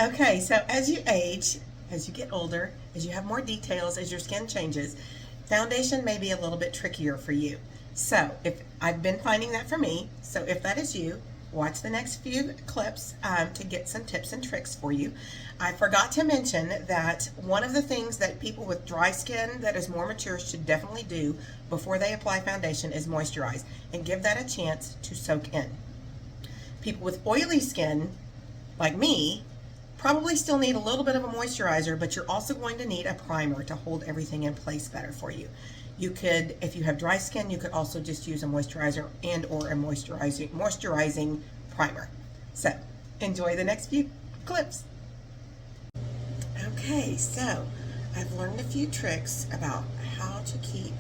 Okay, so as you age, as you get older, as you have more details, as your skin changes, foundation may be a little bit trickier for you. So, if I've been finding that for me, so if that is you, watch the next few clips to get some tips and tricks for you. I forgot to mention that one of the things that people with dry skin that is more mature should definitely do before they apply foundation is moisturize and give that a chance to soak in. People with oily skin, like me, probably still need a little bit of a moisturizer, but you're also going to need a primer to hold everything in place better for you. You could, if you have dry skin, you could also just use a moisturizer and or a moisturizing primer. So, enjoy the next few clips. Okay, so I've learned a few tricks about how to keep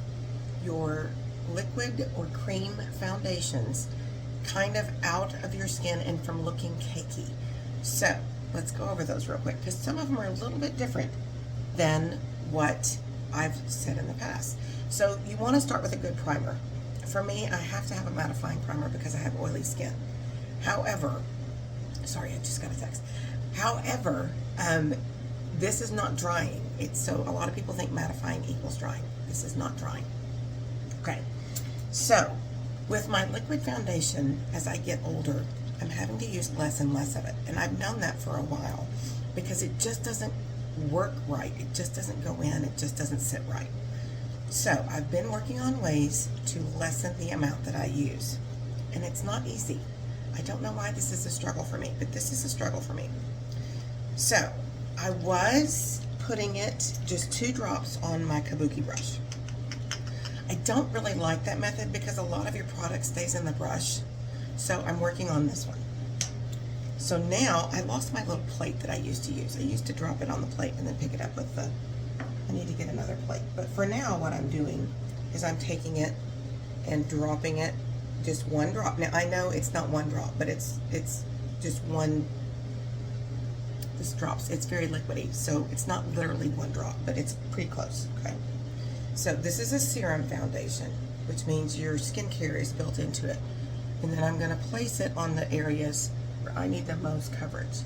your liquid or cream foundations kind of out of your skin and from looking cakey. So let's go over those real quick because some of them are a little bit different than what I've said in the past. So you want to start with a good primer. For me, I have to have a mattifying primer because I have oily skin. However, sorry, I just got a text. However, this is not drying. So a lot of people think mattifying equals drying. This is not drying. Okay, so with my liquid foundation, as I get older, I'm having to use less and less of it. And I've known that for a while because it just doesn't work right. It just doesn't go in. It just doesn't sit right. So I've been working on ways to lessen the amount that I use. And it's not easy. I don't know why this is a struggle for me, but this is a struggle for me. So I was putting it just 2 drops on my kabuki brush. I don't really like that method because a lot of your product stays in the brush. So I'm working on this one. So now I lost my little plate that I used to use. I used to drop it on the plate and then pick it up with the, I need to get another plate. But for now what I'm doing is I'm taking it and dropping it, just 1 drop. Now I know it's not 1 drop, but it's just one, this drops, it's very liquidy. So it's not literally 1 drop, but it's pretty close, okay? So this is a serum foundation, which means your skincare is built into it. And then I'm going to place it on the areas where I need the most coverage.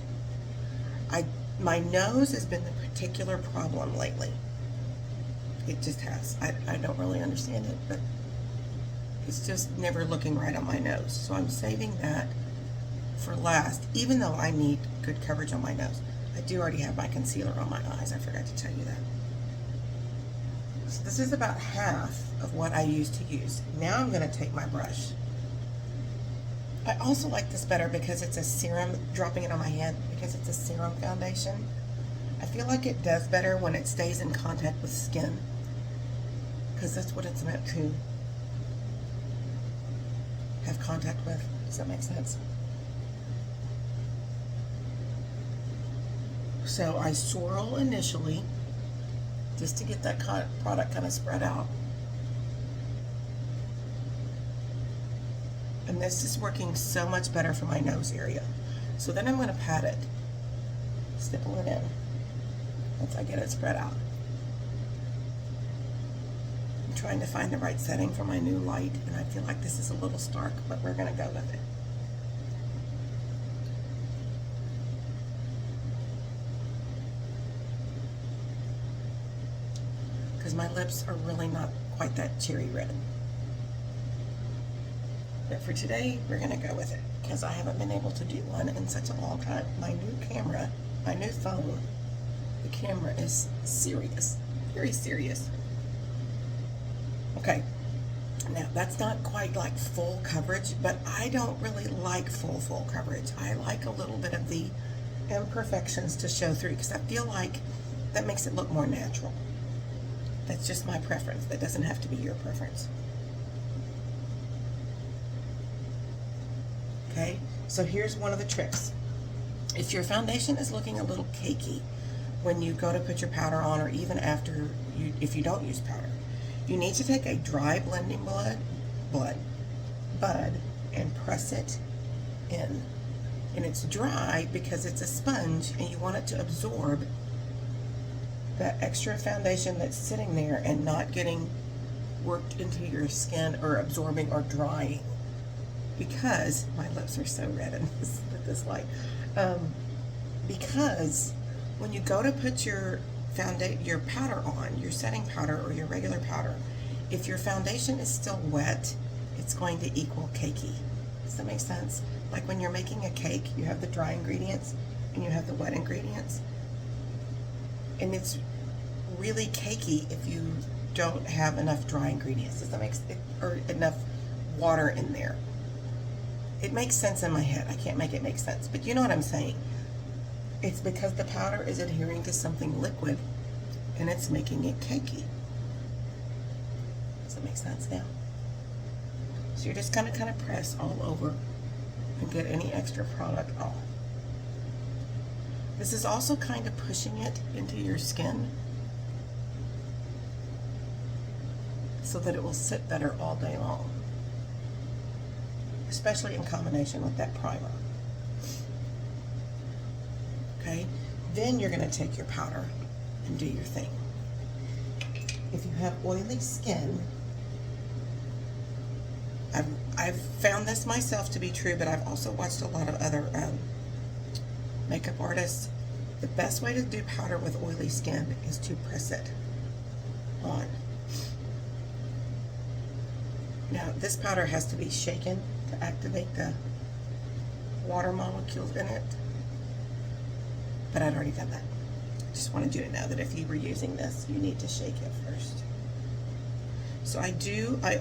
My nose has been the particular problem lately. It just has. I don't really understand it, but it's just never looking right on my nose. So I'm saving that for last, even though I need good coverage on my nose. I do already have my concealer on my eyes. I forgot to tell you that. So this is about half of what I used to use. Now I'm going to take my brush. I also like this better because it's a serum, dropping it on my head because it's a serum foundation. I feel like it does better when it stays in contact with skin because that's what it's meant to have contact with. Does that make sense? So I swirl initially just to get that product kind of spread out. And this is working so much better for my nose area. So then I'm going to pat it, stipple it in once I get it spread out. I'm trying to find the right setting for my new light, and I feel like this is a little stark, but we're going to go with it. Because my lips are really not quite that cherry red. But for today, we're going to go with it because I haven't been able to do one in such a long time. My new camera, my new phone, the camera is serious, very serious. Okay, now that's not quite like full coverage, but I don't really like full coverage. I like a little bit of the imperfections to show through because I feel like that makes it look more natural. That's just my preference. That doesn't have to be your preference. Okay, so here's one of the tricks. If your foundation is looking a little cakey when you go to put your powder on, or even after if you don't use powder, you need to take a dry blending bud and press it in. And it's dry because it's a sponge and you want it to absorb that extra foundation that's sitting there and not getting worked into your skin or absorbing or drying. Because my lips are so red in this light. because when you go to put your your powder on, your setting powder or your regular powder, if your foundation is still wet, it's going to equal cakey. Does that make sense? Like when you're making a cake, you have the dry ingredients and you have the wet ingredients. And it's really cakey if you don't have enough dry ingredients. Does that make sense? Or enough water in there. It makes sense in my head. I can't make it make sense, but you know what I'm saying. It's because the powder is adhering to something liquid and it's making it cakey. Does that make sense now? So you're just gonna kind of press all over and get any extra product off. This is also kind of pushing it into your skin so that it will sit better all day long, especially in combination with that primer. Okay, then you're going to take your powder and do your thing. If you have oily skin, I've found this myself to be true, but I've also watched a lot of other makeup artists. The best way to do powder with oily skin is to press it on. Now, this powder has to be shaken to activate the water molecules in it, but I'd already done that. Just wanted you to know that if you were using this, you need to shake it first. So I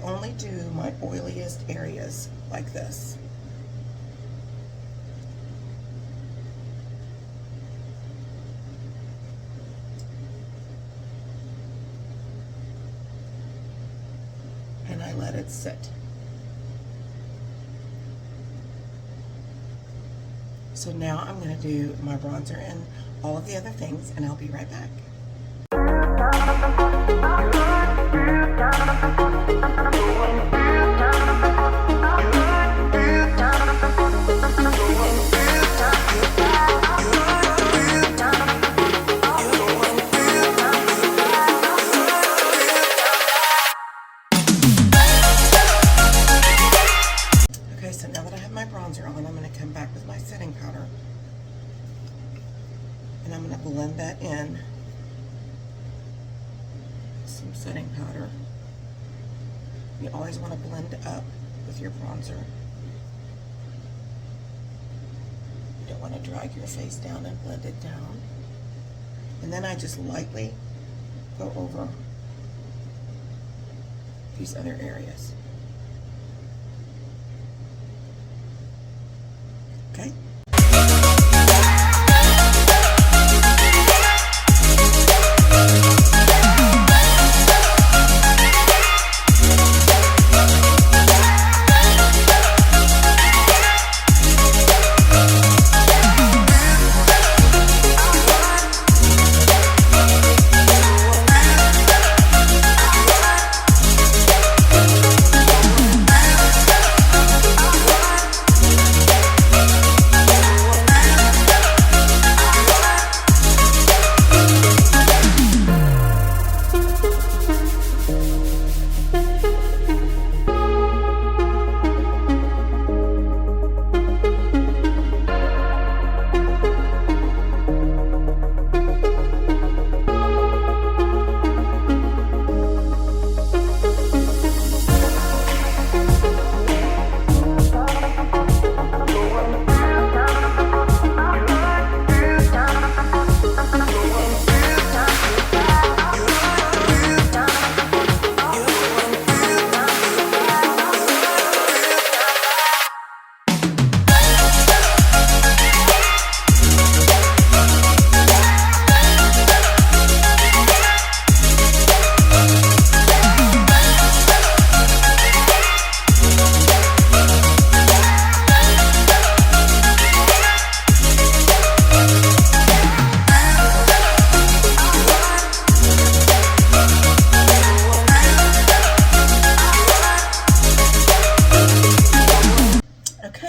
only do my oiliest areas like this. And I let it sit. So now I'm going to do my bronzer and all of the other things, and I'll be right back. Okay, so now that I have my bronzer on, I'm going to come back with my setting powder. And I'm going to blend that in. Some setting powder. You always want to blend up with your bronzer. You don't want to drag your face down and blend it down. And then I just lightly go over these other areas. Okay?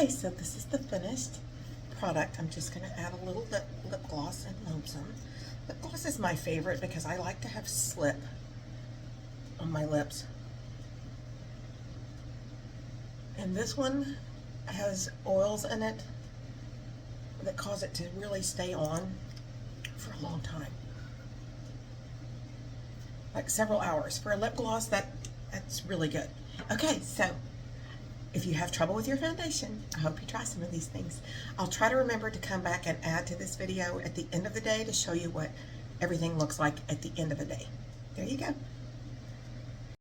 So this is the finished product. I'm just going to add a little lip gloss and Lonesome. Lip gloss is my favorite because I like to have slip on my lips. And this one has oils in it that cause it to really stay on for a long time. Like several hours. For a lip gloss, that's really good. Okay, so if you have trouble with your foundation, I hope you try some of these things. I'll try to remember to come back and add to this video at the end of the day to show you what everything looks like at the end of the day. There you go.